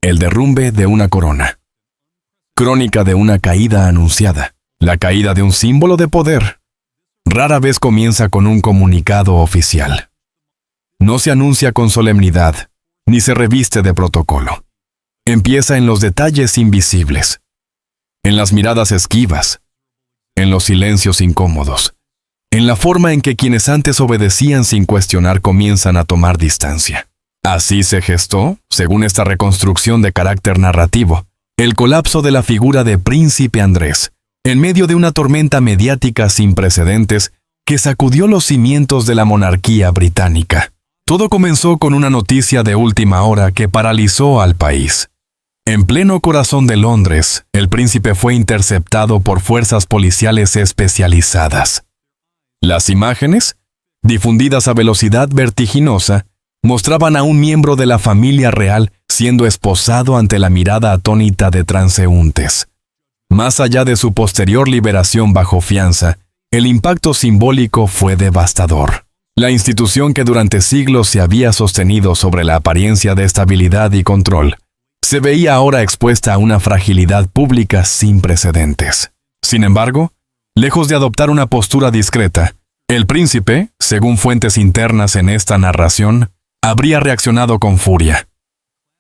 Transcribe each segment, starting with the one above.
el derrumbe de una corona. Crónica de una caída anunciada, la caída de un símbolo de poder. Rara vez comienza con un comunicado oficial. No se anuncia con solemnidad, ni se reviste de protocolo. Empieza en los detalles invisibles, en las miradas esquivas, en los silencios incómodos, en la forma en que quienes antes obedecían sin cuestionar comienzan a tomar distancia. Así se gestó, según esta reconstrucción de carácter narrativo, el colapso de la figura de Príncipe Andrés, en medio de una tormenta mediática sin precedentes que sacudió los cimientos de la monarquía británica. Todo comenzó con una noticia de última hora que paralizó al país. En pleno corazón de Londres, el príncipe fue interceptado por fuerzas policiales especializadas. Las imágenes, difundidas a velocidad vertiginosa, mostraban a un miembro de la familia real siendo esposado ante la mirada atónita de transeúntes. Más allá de su posterior liberación bajo fianza, el impacto simbólico fue devastador. La institución que durante siglos se había sostenido sobre la apariencia de estabilidad y control, se veía ahora expuesta a una fragilidad pública sin precedentes. Sin embargo, lejos de adoptar una postura discreta, el príncipe, según fuentes internas en esta narración, habría reaccionado con furia.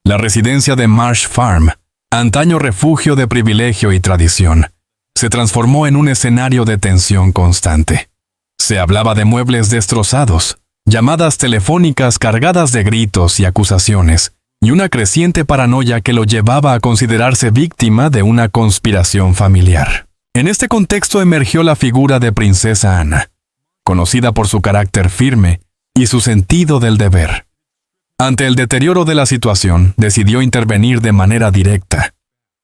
La residencia de Marsh Farm, antaño refugio de privilegio y tradición, se transformó en un escenario de tensión constante. Se hablaba de muebles destrozados, llamadas telefónicas cargadas de gritos y acusaciones, y una creciente paranoia que lo llevaba a considerarse víctima de una conspiración familiar. En este contexto emergió la figura de Princesa Ana, conocida por su carácter firme y su sentido del deber. Ante el deterioro de la situación, decidió intervenir de manera directa.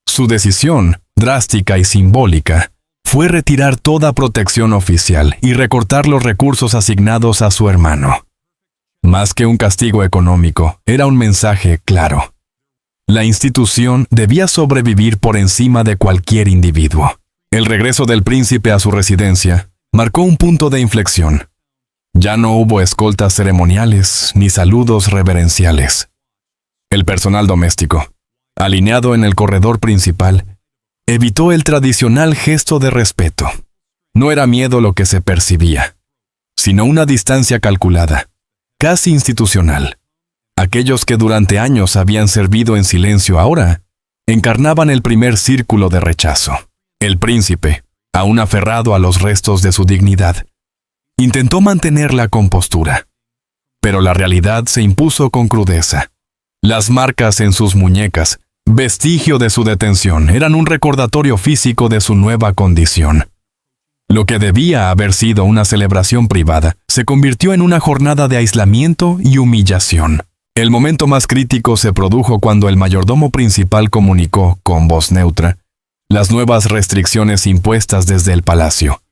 Su decisión, drástica y simbólica, fue retirar toda protección oficial y recortar los recursos asignados a su hermano. Más que un castigo económico, era un mensaje claro. La institución debía sobrevivir por encima de cualquier individuo. El regreso del príncipe a su residencia marcó un punto de inflexión. Ya no hubo escoltas ceremoniales ni saludos reverenciales. El personal doméstico, alineado en el corredor principal, evitó el tradicional gesto de respeto. No era miedo lo que se percibía, sino una distancia calculada, casi institucional. Aquellos que durante años habían servido en silencio ahora, encarnaban el primer círculo de rechazo. El príncipe, aún aferrado a los restos de su dignidad, intentó mantener la compostura, pero la realidad se impuso con crudeza. Las marcas en sus muñecas, vestigio de su detención, eran un recordatorio físico de su nueva condición. Lo que debía haber sido una celebración privada se convirtió en una jornada de aislamiento y humillación. El momento más crítico se produjo cuando el mayordomo principal comunicó, con voz neutra, las nuevas restricciones impuestas desde el palacio.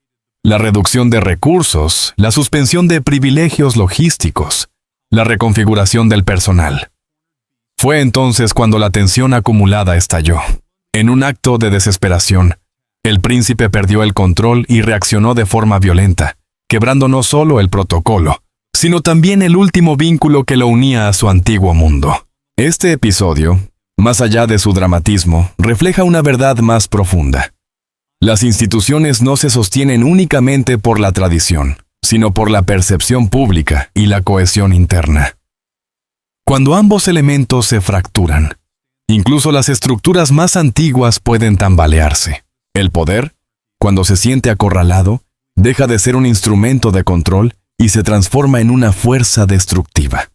La reducción de recursos, la suspensión de privilegios logísticos, la reconfiguración del personal. Fue entonces cuando la tensión acumulada estalló. En un acto de desesperación, el príncipe perdió el control y reaccionó de forma violenta, quebrando no solo el protocolo, sino también el último vínculo que lo unía a su antiguo mundo. Este episodio, más allá de su dramatismo, refleja una verdad más profunda. Las instituciones no se sostienen únicamente por la tradición, sino por la percepción pública y la cohesión interna. Cuando ambos elementos se fracturan, incluso las estructuras más antiguas pueden tambalearse. El poder, cuando se siente acorralado, deja de ser un instrumento de control y se transforma en una fuerza destructiva.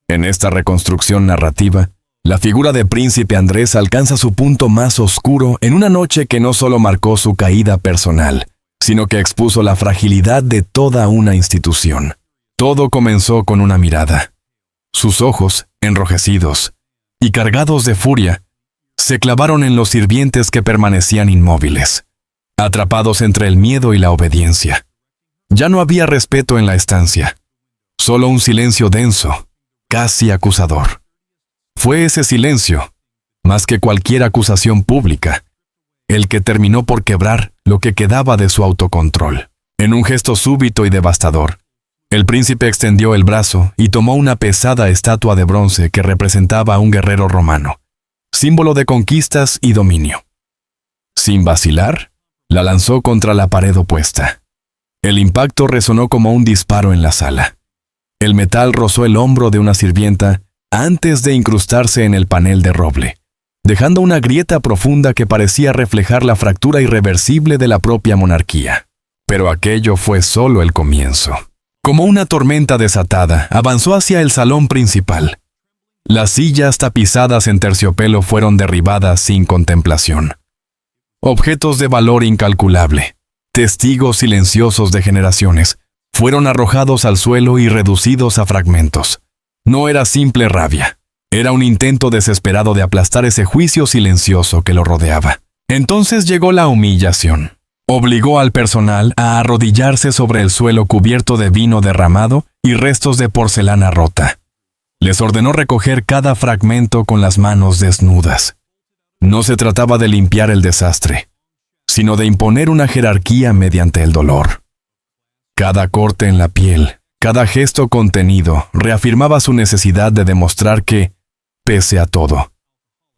En esta reconstrucción narrativa, la figura de Príncipe Andrés alcanza su punto más oscuro en una noche que no solo marcó su caída personal, sino que expuso la fragilidad de toda una institución. Todo comenzó con una mirada. Sus ojos, enrojecidos y cargados de furia, se clavaron en los sirvientes que permanecían inmóviles, atrapados entre el miedo y la obediencia. Ya no había respeto en la estancia, solo un silencio denso, casi acusador. Fue ese silencio, más que cualquier acusación pública, el que terminó por quebrar lo que quedaba de su autocontrol. En un gesto súbito y devastador, el príncipe extendió el brazo y tomó una pesada estatua de bronce que representaba a un guerrero romano, símbolo de conquistas y dominio. Sin vacilar, la lanzó contra la pared opuesta. El impacto resonó como un disparo en la sala. El metal rozó el hombro de una sirvienta antes de incrustarse en el panel de roble, dejando una grieta profunda que parecía reflejar la fractura irreversible de la propia monarquía. Pero aquello fue solo el comienzo. Como una tormenta desatada, avanzó hacia el salón principal. Las sillas tapizadas en terciopelo fueron derribadas sin contemplación. Objetos de valor incalculable, testigos silenciosos de generaciones, fueron arrojados al suelo y reducidos a fragmentos. No era simple rabia, era un intento desesperado de aplastar ese juicio silencioso que lo rodeaba. Entonces llegó la humillación. Obligó al personal a arrodillarse sobre el suelo cubierto de vino derramado y restos de porcelana rota. Les ordenó recoger cada fragmento con las manos desnudas. No se trataba de limpiar el desastre, sino de imponer una jerarquía mediante el dolor. Cada corte en la piel, cada gesto contenido, reafirmaba su necesidad de demostrar que, pese a todo,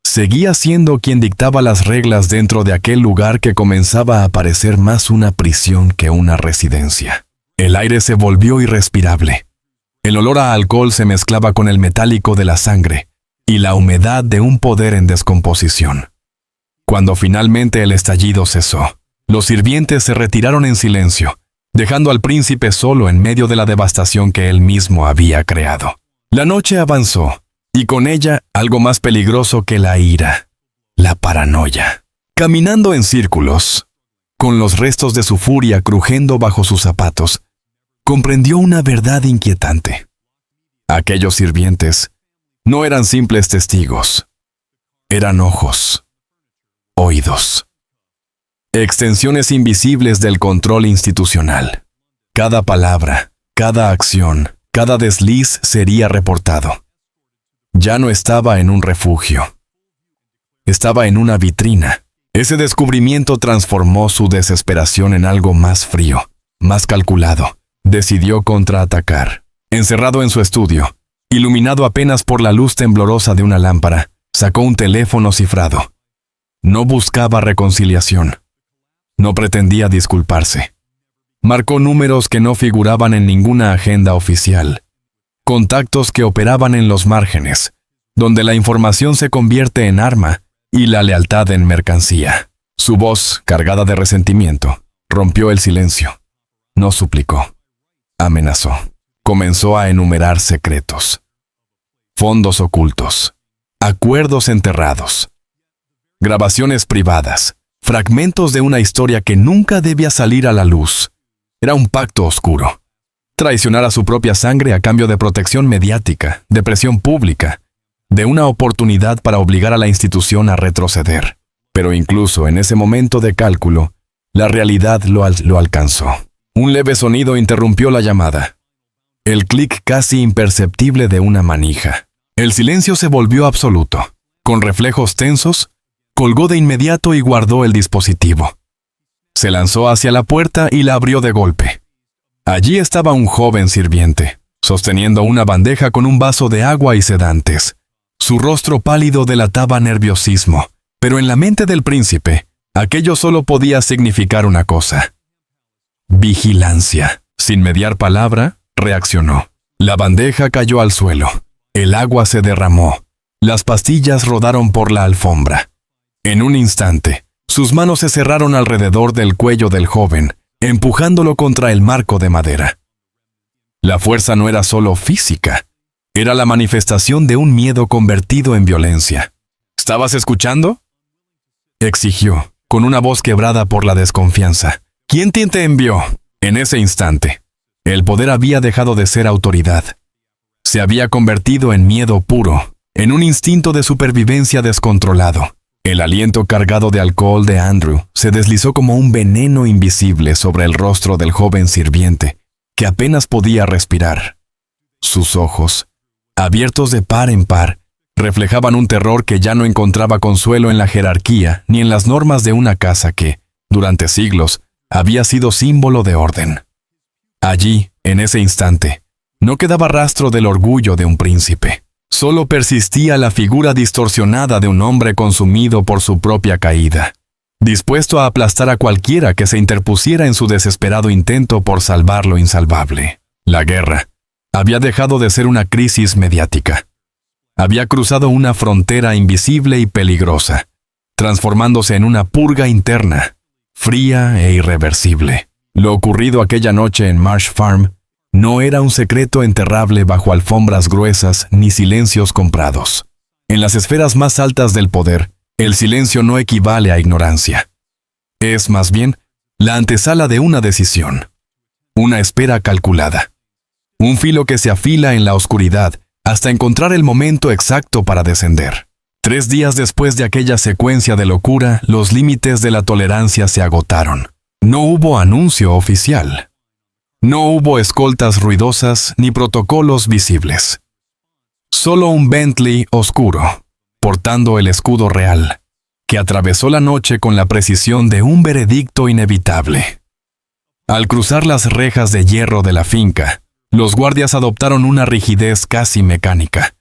seguía siendo quien dictaba las reglas dentro de aquel lugar que comenzaba a parecer más una prisión que una residencia. El aire se volvió irrespirable. El olor a alcohol se mezclaba con el metálico de la sangre y la humedad de un poder en descomposición. Cuando finalmente el estallido cesó, los sirvientes se retiraron en silencio, dejando al príncipe solo en medio de la devastación que él mismo había creado. La noche avanzó, y con ella algo más peligroso que la ira, la paranoia. Caminando en círculos, con los restos de su furia crujiendo bajo sus zapatos, comprendió una verdad inquietante. Aquellos sirvientes no eran simples testigos, eran ojos, oídos, extensiones invisibles del control institucional. Cada palabra, cada acción, cada desliz sería reportado. Ya no estaba en un refugio. Estaba en una vitrina. Ese descubrimiento transformó su desesperación en algo más frío, más calculado. Decidió contraatacar. Encerrado en su estudio, iluminado apenas por la luz temblorosa de una lámpara, sacó un teléfono cifrado. No buscaba reconciliación. No pretendía disculparse. Marcó números que no figuraban en ninguna agenda oficial. Contactos que operaban en los márgenes, donde la información se convierte en arma y la lealtad en mercancía. Su voz, cargada de resentimiento, rompió el silencio. No suplicó. Amenazó. Comenzó a enumerar secretos. Fondos ocultos. Acuerdos enterrados. Grabaciones privadas. Fragmentos de una historia que nunca debía salir a la luz. Era un pacto oscuro. Traicionar a su propia sangre a cambio de protección mediática, de presión pública, de una oportunidad para obligar a la institución a retroceder. Pero incluso en ese momento de cálculo, la realidad lo alcanzó. Un leve sonido interrumpió la llamada. El clic casi imperceptible de una manija. El silencio se volvió absoluto. Con reflejos tensos, colgó de inmediato y guardó el dispositivo. Se lanzó hacia la puerta y la abrió de golpe. Allí estaba un joven sirviente, sosteniendo una bandeja con un vaso de agua y sedantes. Su rostro pálido delataba nerviosismo, pero en la mente del príncipe, aquello solo podía significar una cosa. Vigilancia. Sin mediar palabra, reaccionó. La bandeja cayó al suelo. El agua se derramó. Las pastillas rodaron por la alfombra. En un instante, sus manos se cerraron alrededor del cuello del joven, empujándolo contra el marco de madera. La fuerza no era solo física, era la manifestación de un miedo convertido en violencia. ¿Estabas escuchando?, exigió, con una voz quebrada por la desconfianza. ¿Quién te envió? En ese instante, el poder había dejado de ser autoridad. Se había convertido en miedo puro, en un instinto de supervivencia descontrolado. El aliento cargado de alcohol de Andrew se deslizó como un veneno invisible sobre el rostro del joven sirviente, que apenas podía respirar. Sus ojos, abiertos de par en par, reflejaban un terror que ya no encontraba consuelo en la jerarquía ni en las normas de una casa que, durante siglos, había sido símbolo de orden. Allí, en ese instante, no quedaba rastro del orgullo de un príncipe. Solo persistía la figura distorsionada de un hombre consumido por su propia caída, dispuesto a aplastar a cualquiera que se interpusiera en su desesperado intento por salvar lo insalvable. La guerra había dejado de ser una crisis mediática. Había cruzado una frontera invisible y peligrosa, transformándose en una purga interna, fría e irreversible. Lo ocurrido aquella noche en Marsh Farm no era un secreto enterrable bajo alfombras gruesas ni silencios comprados. En las esferas más altas del poder, el silencio no equivale a ignorancia. Es, más bien, la antesala de una decisión. Una espera calculada. Un filo que se afila en la oscuridad hasta encontrar el momento exacto para descender. 3 días después de aquella secuencia de locura, los límites de la tolerancia se agotaron. No hubo anuncio oficial. No hubo escoltas ruidosas ni protocolos visibles. Solo un Bentley oscuro, portando el escudo real, que atravesó la noche con la precisión de un veredicto inevitable. Al cruzar las rejas de hierro de la finca, los guardias adoptaron una rigidez casi mecánica.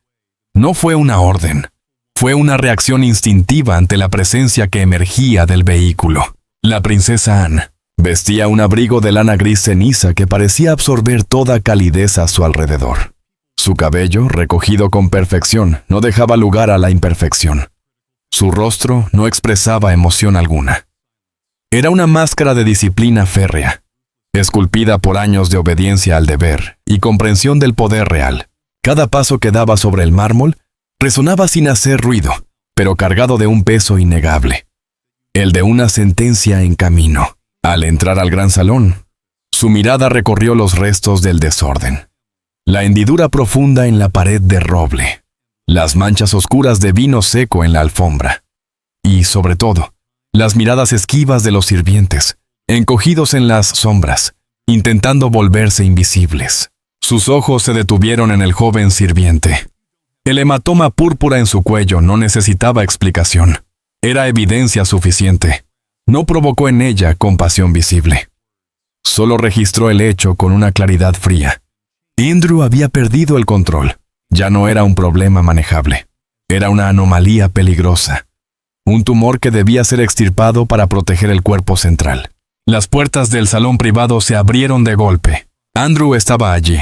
No fue una orden, fue una reacción instintiva ante la presencia que emergía del vehículo. La princesa Anne vestía un abrigo de lana gris ceniza que parecía absorber toda calidez a su alrededor. Su cabello, recogido con perfección, no dejaba lugar a la imperfección. Su rostro no expresaba emoción alguna. Era una máscara de disciplina férrea, esculpida por años de obediencia al deber y comprensión del poder real. Cada paso que daba sobre el mármol resonaba sin hacer ruido, pero cargado de un peso innegable, el de una sentencia en camino. Al entrar al gran salón, su mirada recorrió los restos del desorden. La hendidura profunda en la pared de roble, las manchas oscuras de vino seco en la alfombra, y, sobre todo, las miradas esquivas de los sirvientes, encogidos en las sombras, intentando volverse invisibles. Sus ojos se detuvieron en el joven sirviente. El hematoma púrpura en su cuello no necesitaba explicación. Era evidencia suficiente. No provocó en ella compasión visible. Solo registró el hecho con una claridad fría. Andrew había perdido el control. Ya no era un problema manejable. Era una anomalía peligrosa. Un tumor que debía ser extirpado para proteger el cuerpo central. Las puertas del salón privado se abrieron de golpe. Andrew estaba allí,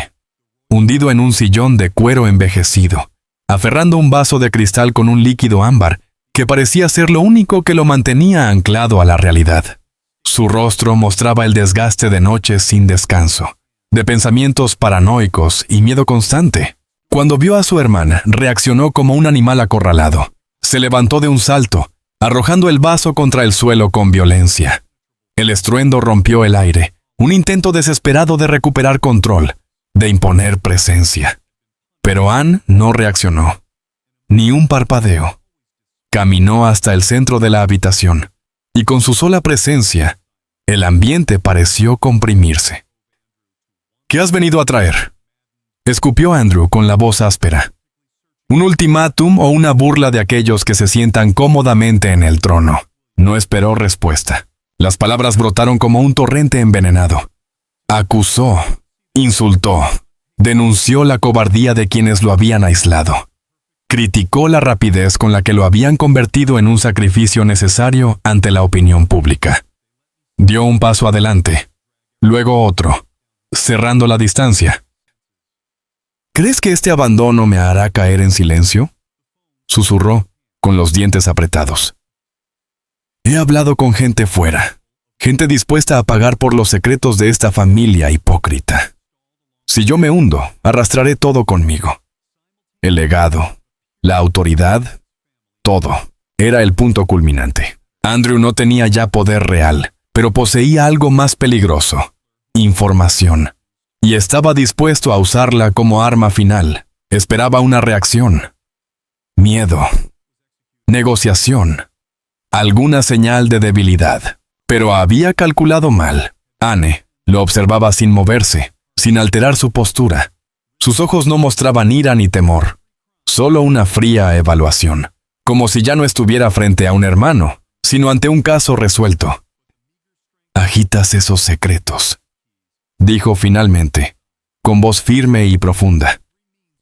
hundido en un sillón de cuero envejecido, aferrando un vaso de cristal con un líquido ámbar que parecía ser lo único que lo mantenía anclado a la realidad. Su rostro mostraba el desgaste de noches sin descanso, de pensamientos paranoicos y miedo constante. Cuando vio a su hermana, reaccionó como un animal acorralado. Se levantó de un salto, arrojando el vaso contra el suelo con violencia. El estruendo rompió el aire, un intento desesperado de recuperar control, de imponer presencia. Pero Anne no reaccionó. Ni un parpadeo. Caminó hasta el centro de la habitación, y con su sola presencia, el ambiente pareció comprimirse. ¿Qué has venido a traer?, escupió Andrew con la voz áspera. ¿Un ultimátum o una burla de aquellos que se sientan cómodamente en el trono? No esperó respuesta. Las palabras brotaron como un torrente envenenado. Acusó, insultó, denunció la cobardía de quienes lo habían aislado. Criticó la rapidez con la que lo habían convertido en un sacrificio necesario ante la opinión pública. Dio un paso adelante, luego otro, cerrando la distancia. ¿Crees que este abandono me hará caer en silencio?, susurró, con los dientes apretados. He hablado con gente fuera, gente dispuesta a pagar por los secretos de esta familia hipócrita. Si yo me hundo, arrastraré todo conmigo. El legado, la autoridad, todo. Era el punto culminante. Andrew no tenía ya poder real, pero poseía algo más peligroso: información. Y estaba dispuesto a usarla como arma final. Esperaba una reacción. Miedo. Negociación. Alguna señal de debilidad. Pero había calculado mal. Anne lo observaba sin moverse, sin alterar su postura. Sus ojos no mostraban ira ni temor, solo una fría evaluación, como si ya no estuviera frente a un hermano, sino ante un caso resuelto. «Agitas esos secretos», dijo finalmente, con voz firme y profunda,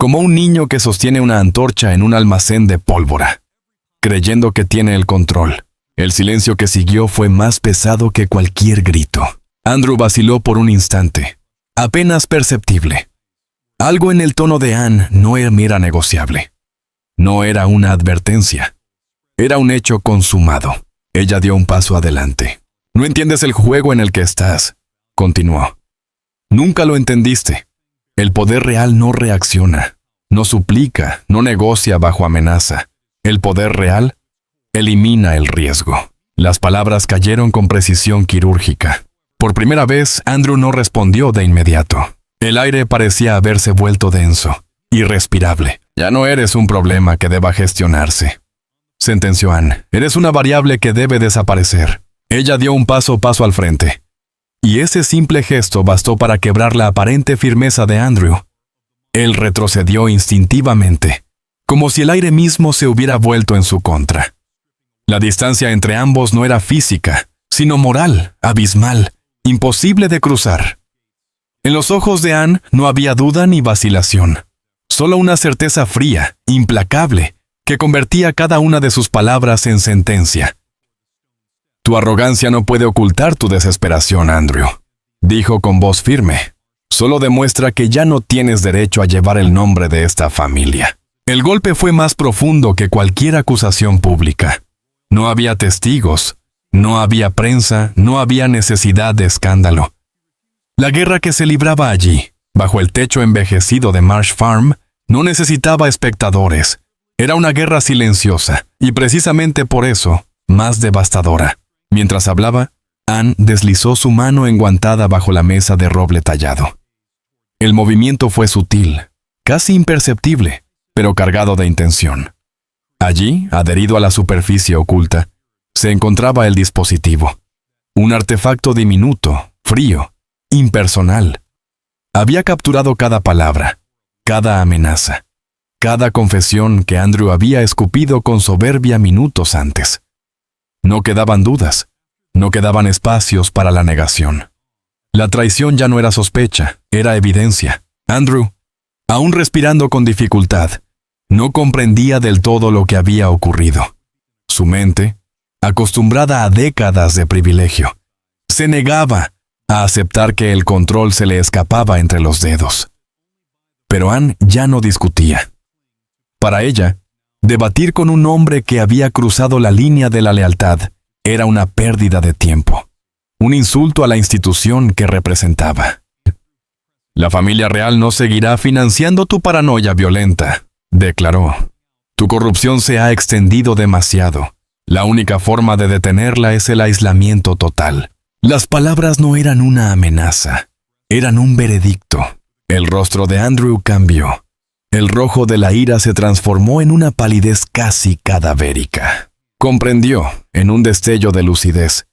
como un niño que sostiene una antorcha en un almacén de pólvora, creyendo que tiene el control. El silencio que siguió fue más pesado que cualquier grito. Andrew vaciló por un instante, apenas perceptible. Algo en el tono de Anne no era negociable. No era una advertencia. Era un hecho consumado. Ella dio un paso adelante. No entiendes el juego en el que estás, continuó. Nunca lo entendiste. El poder real no reacciona, no suplica, no negocia bajo amenaza. El poder real elimina el riesgo. Las palabras cayeron con precisión quirúrgica. Por primera vez, Andrew no respondió de inmediato. El aire parecía haberse vuelto denso, irrespirable. Ya no eres un problema que deba gestionarse, sentenció Anne. Eres una variable que debe desaparecer. Ella dio un paso al frente. Y ese simple gesto bastó para quebrar la aparente firmeza de Andrew. Él retrocedió instintivamente, como si el aire mismo se hubiera vuelto en su contra. La distancia entre ambos no era física, sino moral, abismal, imposible de cruzar. En los ojos de Anne no había duda ni vacilación, solo una certeza fría, implacable, que convertía cada una de sus palabras en sentencia. Tu arrogancia no puede ocultar tu desesperación, Andrew, dijo con voz firme. Solo demuestra que ya no tienes derecho a llevar el nombre de esta familia. El golpe fue más profundo que cualquier acusación pública. No había testigos, no había prensa, no había necesidad de escándalo. La guerra que se libraba allí, bajo el techo envejecido de Marsh Farm, no necesitaba espectadores. Era una guerra silenciosa, y precisamente por eso, más devastadora. Mientras hablaba, Anne deslizó su mano enguantada bajo la mesa de roble tallado. El movimiento fue sutil, casi imperceptible, pero cargado de intención. Allí, adherido a la superficie oculta, se encontraba el dispositivo. Un artefacto diminuto, frío, impersonal. Había capturado cada palabra, cada amenaza, cada confesión que Andrew había escupido con soberbia minutos antes. No quedaban dudas, no quedaban espacios para la negación. La traición ya no era sospecha, era evidencia. Andrew, aún respirando con dificultad, no comprendía del todo lo que había ocurrido. Su mente, acostumbrada a décadas de privilegio, se negaba a aceptar que el control se le escapaba entre los dedos. Pero Anne ya no discutía. Para ella, debatir con un hombre que había cruzado la línea de la lealtad era una pérdida de tiempo, un insulto a la institución que representaba. La familia real no seguirá financiando tu paranoia violenta, declaró. Tu corrupción se ha extendido demasiado. La única forma de detenerla es el aislamiento total. Las palabras no eran una amenaza, eran un veredicto. El rostro de Andrew cambió. El rojo de la ira se transformó en una palidez casi cadavérica. Comprendió, en un destello de lucidez,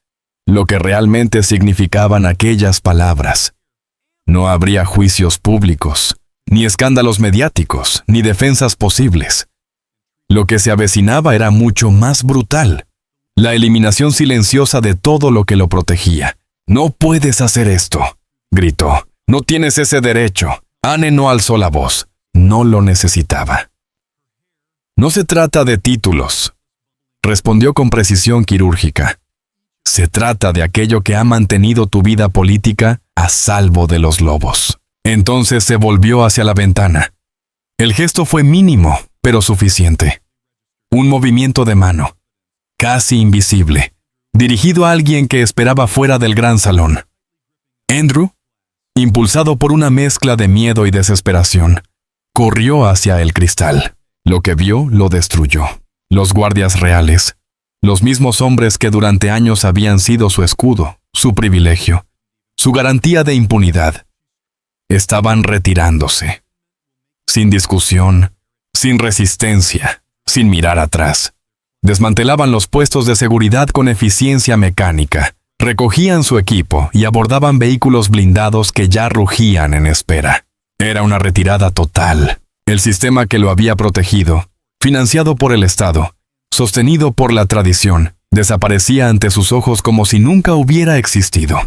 lo que realmente significaban aquellas palabras. No habría juicios públicos, ni escándalos mediáticos, ni defensas posibles. Lo que se avecinaba era mucho más brutal. La eliminación silenciosa de todo lo que lo protegía. «No puedes hacer esto», gritó. «No tienes ese derecho». Anne no alzó la voz. No lo necesitaba. «No se trata de títulos», respondió con precisión quirúrgica. «Se trata de aquello que ha mantenido tu vida política a salvo de los lobos». Entonces se volvió hacia la ventana. El gesto fue mínimo, pero suficiente. Un movimiento de mano, casi invisible, dirigido a alguien que esperaba fuera del gran salón. Andrew, impulsado por una mezcla de miedo y desesperación, corrió hacia el cristal. Lo que vio lo destruyó. Los guardias reales, los mismos hombres que durante años habían sido su escudo, su privilegio, su garantía de impunidad, estaban retirándose. Sin discusión, sin resistencia, sin mirar atrás. Desmantelaban los puestos de seguridad con eficiencia mecánica, recogían su equipo y abordaban vehículos blindados que ya rugían en espera. Era una retirada total. El sistema que lo había protegido, financiado por el Estado, sostenido por la tradición, desaparecía ante sus ojos como si nunca hubiera existido.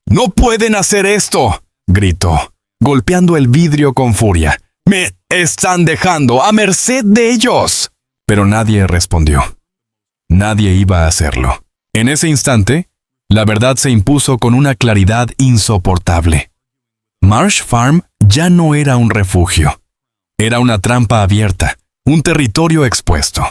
«¡No pueden hacer esto!», gritó, golpeando el vidrio con furia. Me están dejando a merced de ellos. Pero nadie respondió. Nadie iba a hacerlo. En ese instante, la verdad se impuso con una claridad insoportable. Marsh Farm ya no era un refugio. Era una trampa abierta, un territorio expuesto.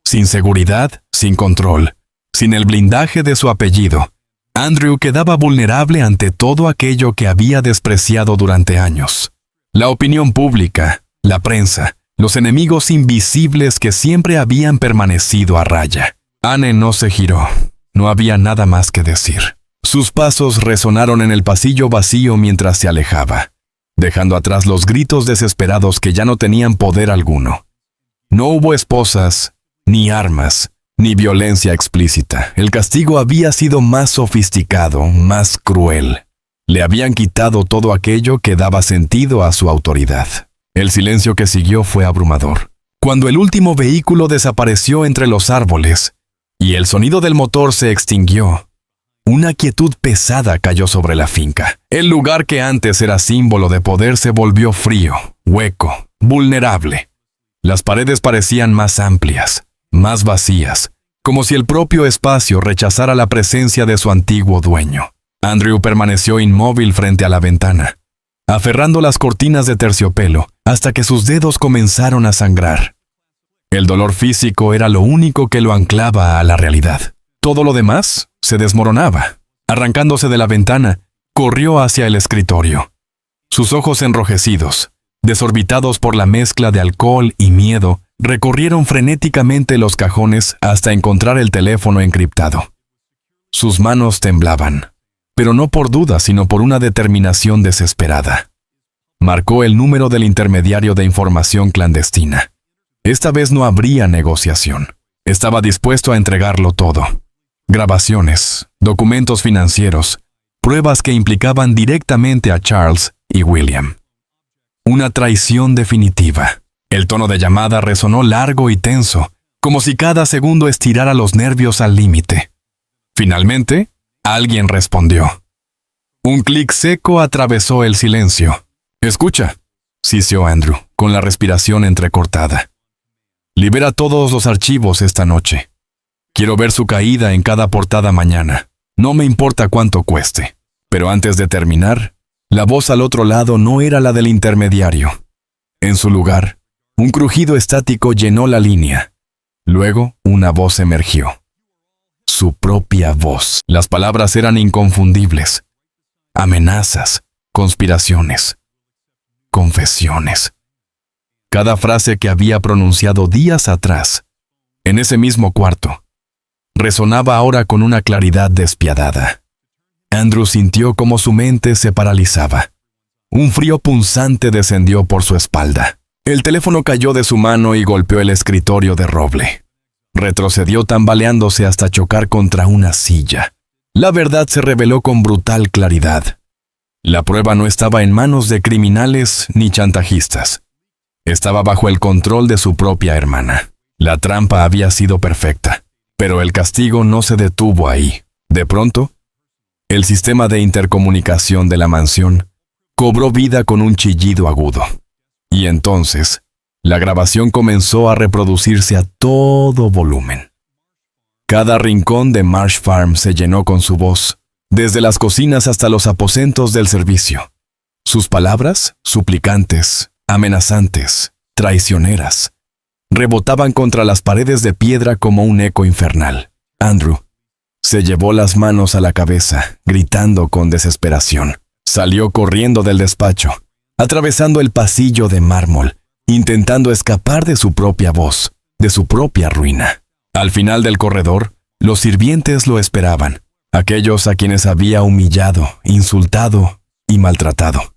Sin seguridad, sin control, sin el blindaje de su apellido, Andrew quedaba vulnerable ante todo aquello que había despreciado durante años. La opinión pública, la prensa, los enemigos invisibles que siempre habían permanecido a raya. Anne no se giró. No había nada más que decir. Sus pasos resonaron en el pasillo vacío mientras se alejaba, dejando atrás los gritos desesperados que ya no tenían poder alguno. No hubo esposas, ni armas, ni violencia explícita. El castigo había sido más sofisticado, más cruel. Le habían quitado todo aquello que daba sentido a su autoridad. El silencio que siguió fue abrumador. Cuando el último vehículo desapareció entre los árboles y el sonido del motor se extinguió, una quietud pesada cayó sobre la finca. El lugar que antes era símbolo de poder se volvió frío, hueco, vulnerable. Las paredes parecían más amplias, más vacías, como si el propio espacio rechazara la presencia de su antiguo dueño. Andrew permaneció inmóvil frente a la ventana, aferrando las cortinas de terciopelo hasta que sus dedos comenzaron a sangrar. El dolor físico era lo único que lo anclaba a la realidad. Todo lo demás se desmoronaba. Arrancándose de la ventana, corrió hacia el escritorio. Sus ojos enrojecidos, desorbitados por la mezcla de alcohol y miedo, recorrieron frenéticamente los cajones hasta encontrar el teléfono encriptado. Sus manos temblaban, pero no por duda, sino por una determinación desesperada. Marcó el número del intermediario de información clandestina. Esta vez no habría negociación. Estaba dispuesto a entregarlo todo. Grabaciones, documentos financieros, pruebas que implicaban directamente a Charles y William. Una traición definitiva. El tono de llamada resonó largo y tenso, como si cada segundo estirara los nervios al límite. Finalmente, alguien respondió. Un clic seco atravesó el silencio. «Escucha», siseó Andrew, con la respiración entrecortada. «Libera todos los archivos esta noche. Quiero ver su caída en cada portada mañana. No me importa cuánto cueste». Pero antes de terminar, la voz al otro lado no era la del intermediario. En su lugar, un crujido estático llenó la línea. Luego, una voz emergió. Su propia voz. Las palabras eran inconfundibles. Amenazas, conspiraciones, confesiones. Cada frase que había pronunciado días atrás, en ese mismo cuarto, resonaba ahora con una claridad despiadada. Andrew sintió como su mente se paralizaba. Un frío punzante descendió por su espalda. El teléfono cayó de su mano y golpeó el escritorio de roble. Retrocedió tambaleándose hasta chocar contra una silla. La verdad se reveló con brutal claridad. La prueba no estaba en manos de criminales ni chantajistas. Estaba bajo el control de su propia hermana. La trampa había sido perfecta, pero el castigo no se detuvo ahí. De pronto, el sistema de intercomunicación de la mansión cobró vida con un chillido agudo. Y entonces, la grabación comenzó a reproducirse a todo volumen. Cada rincón de Marsh Farm se llenó con su voz, desde las cocinas hasta los aposentos del servicio. Sus palabras, suplicantes, amenazantes, traicioneras, rebotaban contra las paredes de piedra como un eco infernal. Andrew se llevó las manos a la cabeza, gritando con desesperación. Salió corriendo del despacho, atravesando el pasillo de mármol, intentando escapar de su propia voz, de su propia ruina. Al final del corredor, los sirvientes lo esperaban, aquellos a quienes había humillado, insultado y maltratado.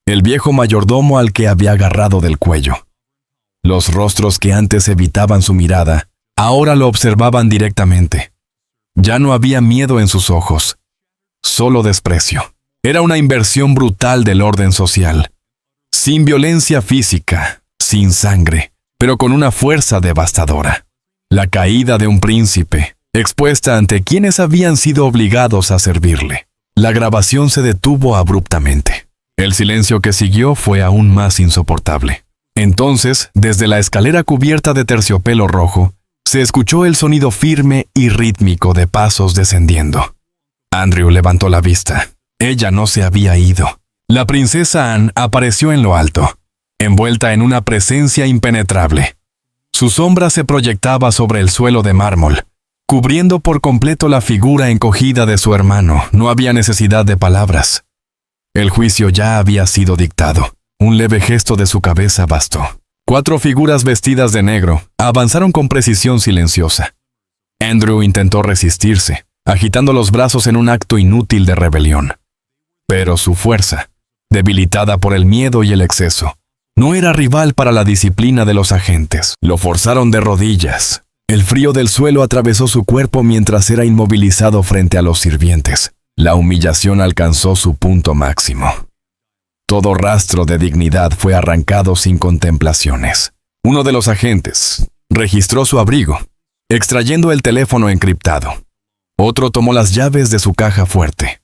El viejo mayordomo al que había agarrado del cuello. Los rostros que antes evitaban su mirada, ahora lo observaban directamente. Ya no había miedo en sus ojos, solo desprecio. Era una inversión brutal del orden social, sin violencia física, sin sangre, pero con una fuerza devastadora. La caída de un príncipe, expuesta ante quienes habían sido obligados a servirle. La grabación se detuvo abruptamente. El silencio que siguió fue aún más insoportable. Entonces, desde la escalera cubierta de terciopelo rojo, se escuchó el sonido firme y rítmico de pasos descendiendo. Andrew levantó la vista. Ella no se había ido. La princesa Anne apareció en lo alto, envuelta en una presencia impenetrable. Su sombra se proyectaba sobre el suelo de mármol, cubriendo por completo la figura encogida de su hermano. No había necesidad de palabras. El juicio ya había sido dictado. Un leve gesto de su cabeza bastó. 4 figuras vestidas de negro avanzaron con precisión silenciosa. Andrew intentó resistirse, agitando los brazos en un acto inútil de rebelión. Pero su fuerza, debilitada por el miedo y el exceso, no era rival para la disciplina de los agentes. Lo forzaron de rodillas. El frío del suelo atravesó su cuerpo mientras era inmovilizado frente a los sirvientes. La humillación alcanzó su punto máximo. Todo rastro de dignidad fue arrancado sin contemplaciones. Uno de los agentes registró su abrigo, extrayendo el teléfono encriptado. Otro tomó las llaves de su caja fuerte.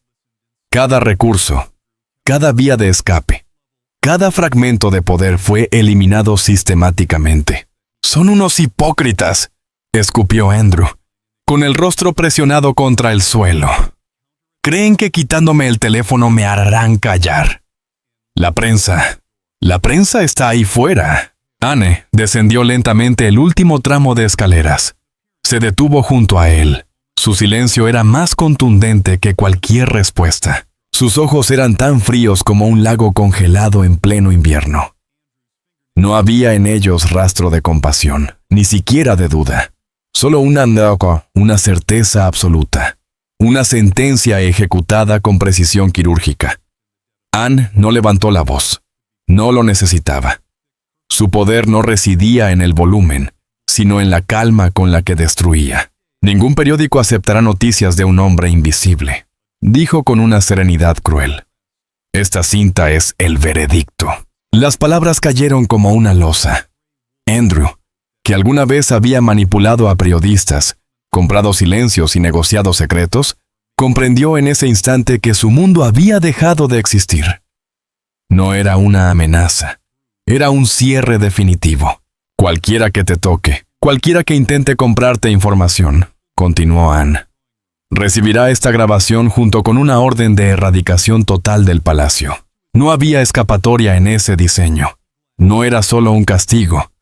Cada recurso, cada vía de escape, cada fragmento de poder fue eliminado sistemáticamente. «Son unos hipócritas», escupió Andrew, con el rostro presionado contra el suelo. «Creen que quitándome el teléfono me harán callar. La prensa está ahí fuera». Anne descendió lentamente el último tramo de escaleras. Se detuvo junto a él. Su silencio era más contundente que cualquier respuesta. Sus ojos eran tan fríos como un lago congelado en pleno invierno. No había en ellos rastro de compasión, ni siquiera de duda. Solo una certeza absoluta. Una sentencia ejecutada con precisión quirúrgica. Anne no levantó la voz. No lo necesitaba. Su poder no residía en el volumen, sino en la calma con la que destruía. «Ningún periódico aceptará noticias de un hombre invisible», dijo con una serenidad cruel. «Esta cinta es el veredicto». Las palabras cayeron como una losa. Andrew, que alguna vez había manipulado a periodistas, comprado silencios y negociado secretos, comprendió en ese instante que su mundo había dejado de existir. No era una amenaza, era un cierre definitivo. «Cualquiera que te toque, cualquiera que intente comprarte información», continuó Anne, «recibirá esta grabación junto con una orden de erradicación total del palacio». No había escapatoria en ese diseño. No era solo un castigo,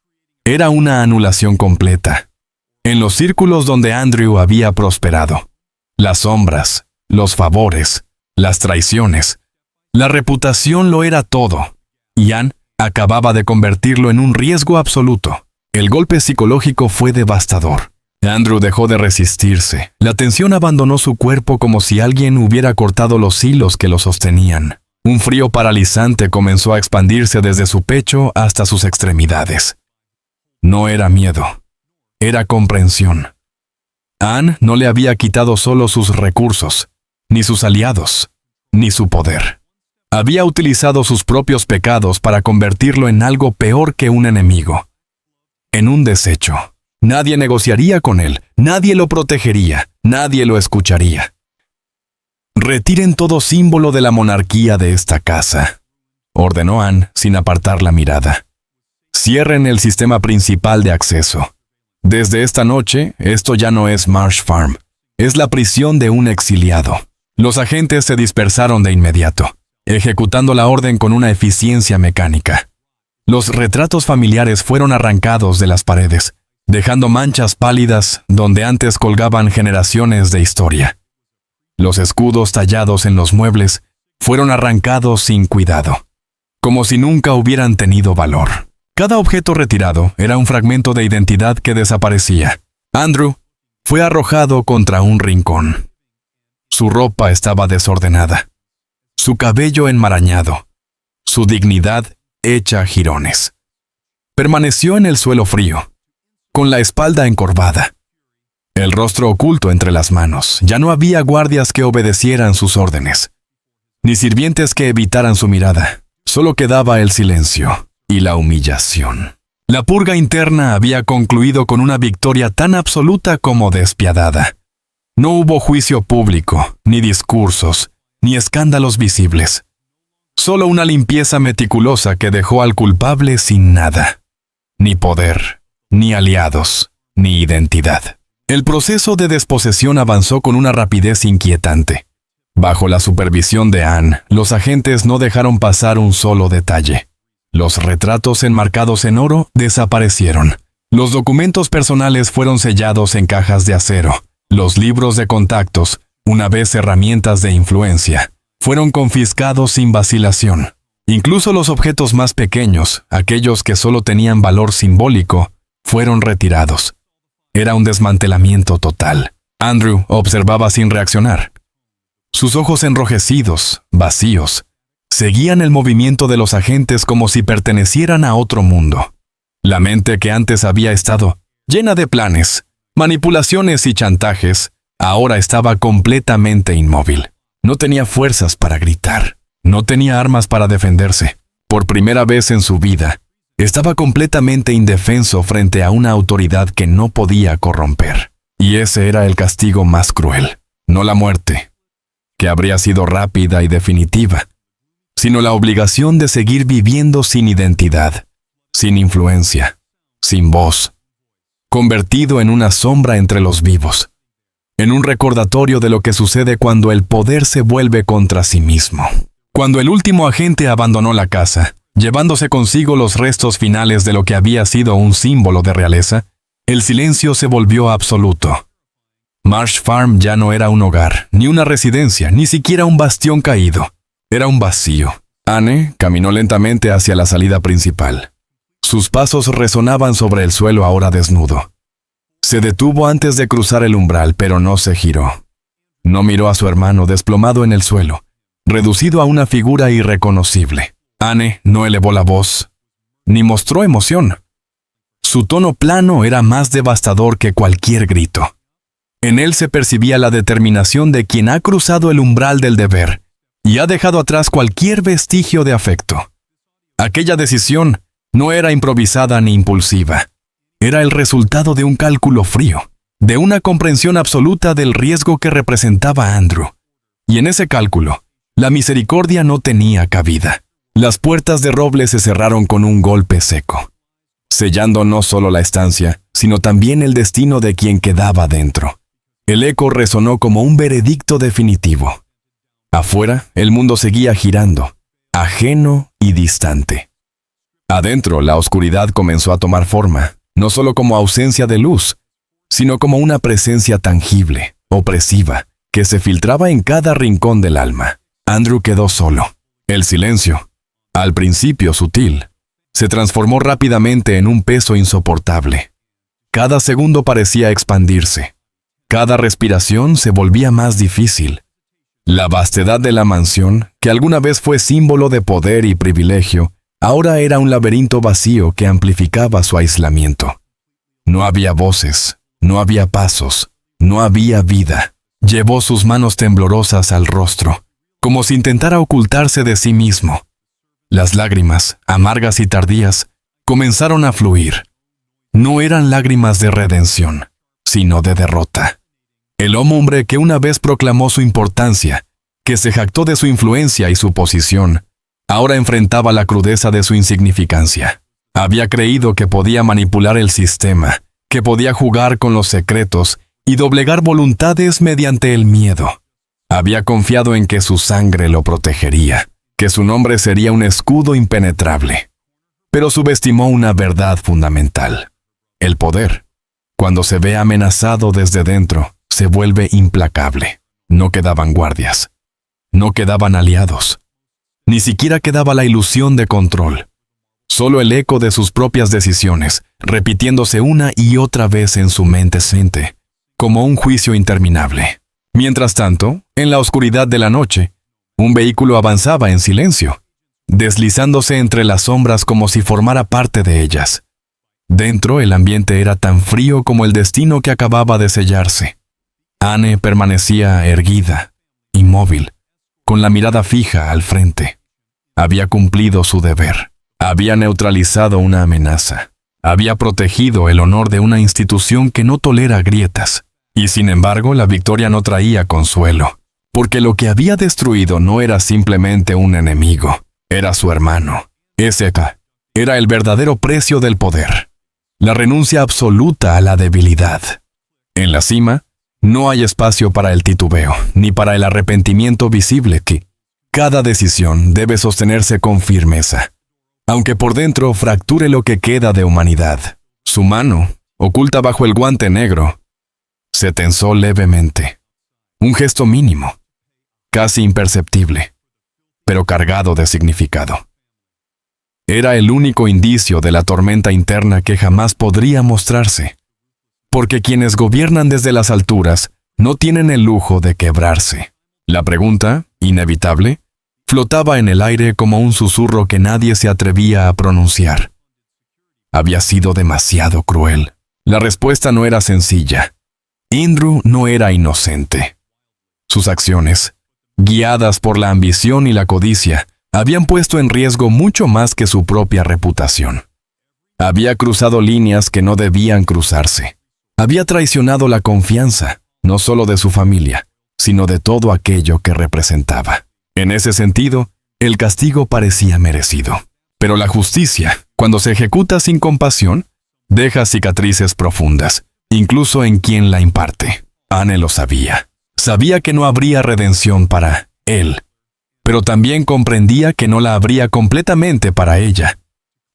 era una anulación completa. En los círculos donde Andrew había prosperado, las sombras, los favores, las traiciones, la reputación lo era todo, y Anne acababa de convertirlo en un riesgo absoluto. El golpe psicológico fue devastador. Andrew dejó de resistirse. La tensión abandonó su cuerpo como si alguien hubiera cortado los hilos que lo sostenían. Un frío paralizante comenzó a expandirse desde su pecho hasta sus extremidades. No era miedo, era comprensión. Anne no le había quitado solo sus recursos, ni sus aliados, ni su poder. Había utilizado sus propios pecados para convertirlo en algo peor que un enemigo. En un desecho. Nadie negociaría con él, nadie lo protegería, nadie lo escucharía. «Retiren todo símbolo de la monarquía de esta casa», ordenó Anne sin apartar la mirada. «Cierren el sistema principal de acceso. Desde esta noche, esto ya no es Marsh Farm, es la prisión de un exiliado». Los agentes se dispersaron de inmediato, ejecutando la orden con una eficiencia mecánica. Los retratos familiares fueron arrancados de las paredes, dejando manchas pálidas donde antes colgaban generaciones de historia. Los escudos tallados en los muebles fueron arrancados sin cuidado, como si nunca hubieran tenido valor. Cada objeto retirado era un fragmento de identidad que desaparecía. Andrew fue arrojado contra un rincón. Su ropa estaba desordenada, su cabello enmarañado, su dignidad hecha jirones. Permaneció en el suelo frío, con la espalda encorvada, el rostro oculto entre las manos. Ya no había guardias que obedecieran sus órdenes, ni sirvientes que evitaran su mirada. Solo quedaba el silencio y la humillación. La purga interna había concluido con una victoria tan absoluta como despiadada. No hubo juicio público, ni discursos, ni escándalos visibles. Solo una limpieza meticulosa que dejó al culpable sin nada. Ni poder, ni aliados, ni identidad. El proceso de desposesión avanzó con una rapidez inquietante. Bajo la supervisión de Anne, los agentes no dejaron pasar un solo detalle. Los retratos enmarcados en oro desaparecieron. Los documentos personales fueron sellados en cajas de acero. Los libros de contactos, una vez herramientas de influencia, fueron confiscados sin vacilación. Incluso los objetos más pequeños, aquellos que solo tenían valor simbólico, fueron retirados. Era un desmantelamiento total. Andrew observaba sin reaccionar. Sus ojos enrojecidos, vacíos, seguían el movimiento de los agentes como si pertenecieran a otro mundo. La mente que antes había estado llena de planes, manipulaciones y chantajes, ahora estaba completamente inmóvil. No tenía fuerzas para gritar, no tenía armas para defenderse. Por primera vez en su vida, estaba completamente indefenso frente a una autoridad que no podía corromper. Y ese era el castigo más cruel, no la muerte, que habría sido rápida y definitiva, sino la obligación de seguir viviendo sin identidad, sin influencia, sin voz, convertido en una sombra entre los vivos, en un recordatorio de lo que sucede cuando el poder se vuelve contra sí mismo. Cuando el último agente abandonó la casa, llevándose consigo los restos finales de lo que había sido un símbolo de realeza, el silencio se volvió absoluto. Marsh Farm ya no era un hogar, ni una residencia, ni siquiera un bastión caído. Era un vacío. Anne caminó lentamente hacia la salida principal. Sus pasos resonaban sobre el suelo ahora desnudo. Se detuvo antes de cruzar el umbral, pero no se giró. No miró a su hermano desplomado en el suelo, reducido a una figura irreconocible. Anne no elevó la voz, ni mostró emoción. Su tono plano era más devastador que cualquier grito. En él se percibía la determinación de quien ha cruzado el umbral del deber y ha dejado atrás cualquier vestigio de afecto. Aquella decisión no era improvisada ni impulsiva. Era el resultado de un cálculo frío, de una comprensión absoluta del riesgo que representaba Andrew. Y en ese cálculo, la misericordia no tenía cabida. Las puertas de roble se cerraron con un golpe seco, sellando no solo la estancia, sino también el destino de quien quedaba dentro. El eco resonó como un veredicto definitivo. Afuera, el mundo seguía girando, ajeno y distante. Adentro, la oscuridad comenzó a tomar forma, no solo como ausencia de luz, sino como una presencia tangible, opresiva, que se filtraba en cada rincón del alma. Andrew quedó solo. El silencio, al principio sutil, se transformó rápidamente en un peso insoportable. Cada segundo parecía expandirse. Cada respiración se volvía más difícil. La vastedad de la mansión, que alguna vez fue símbolo de poder y privilegio, ahora era un laberinto vacío que amplificaba su aislamiento. No había voces, no había pasos, no había vida. Llevó sus manos temblorosas al rostro, como si intentara ocultarse de sí mismo. Las lágrimas, amargas y tardías, comenzaron a fluir. No eran lágrimas de redención, sino de derrota. El hombre que una vez proclamó su importancia, que se jactó de su influencia y su posición, ahora enfrentaba la crudeza de su insignificancia. Había creído que podía manipular el sistema, que podía jugar con los secretos y doblegar voluntades mediante el miedo. Había confiado en que su sangre lo protegería, que su nombre sería un escudo impenetrable. Pero subestimó una verdad fundamental. El poder, cuando se ve amenazado desde dentro, se vuelve implacable. No quedaban guardias. No quedaban aliados. Ni siquiera quedaba la ilusión de control. Solo el eco de sus propias decisiones, repitiéndose una y otra vez en su mente sente, como un juicio interminable. Mientras tanto, en la oscuridad de la noche, un vehículo avanzaba en silencio, deslizándose entre las sombras como si formara parte de ellas. Dentro, el ambiente era tan frío como el destino que acababa de sellarse. Anne permanecía erguida, inmóvil, con la mirada fija al frente. Había cumplido su deber. Había neutralizado una amenaza. Había protegido el honor de una institución que no tolera grietas. Y sin embargo, la victoria no traía consuelo. porque lo que había destruido no era simplemente un enemigo, era su hermano. Ese era el verdadero precio del poder, la renuncia absoluta a la debilidad. En la cima, no hay espacio para el titubeo, ni para el arrepentimiento visible que cada decisión debe sostenerse con firmeza, aunque por dentro fracture lo que queda de humanidad. Su mano, oculta bajo el guante negro, se tensó levemente. Un gesto mínimo, casi imperceptible, pero cargado de significado. Era el único indicio de la tormenta interna que jamás podría mostrarse, porque quienes gobiernan desde las alturas no tienen el lujo de quebrarse. La pregunta, inevitable, flotaba en el aire como un susurro que nadie se atrevía a pronunciar. Había sido demasiado cruel. La respuesta no era sencilla. Indru no era inocente. Sus acciones, guiadas por la ambición y la codicia, habían puesto en riesgo mucho más que su propia reputación. Había cruzado líneas que no debían cruzarse. Había traicionado la confianza, no solo de su familia, sino de todo aquello que representaba. En ese sentido, el castigo parecía merecido. Pero la justicia, cuando se ejecuta sin compasión, deja cicatrices profundas, incluso en quien la imparte. Anne lo sabía. Sabía que no habría redención para él, pero también comprendía que no la habría completamente para ella,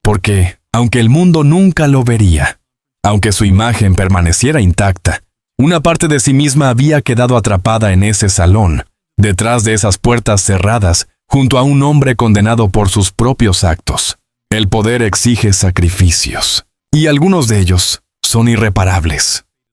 porque, aunque el mundo nunca lo vería, aunque su imagen permaneciera intacta, una parte de sí misma había quedado atrapada en ese salón, detrás de esas puertas cerradas, junto a un hombre condenado por sus propios actos. El poder exige sacrificios, y algunos de ellos son irreparables.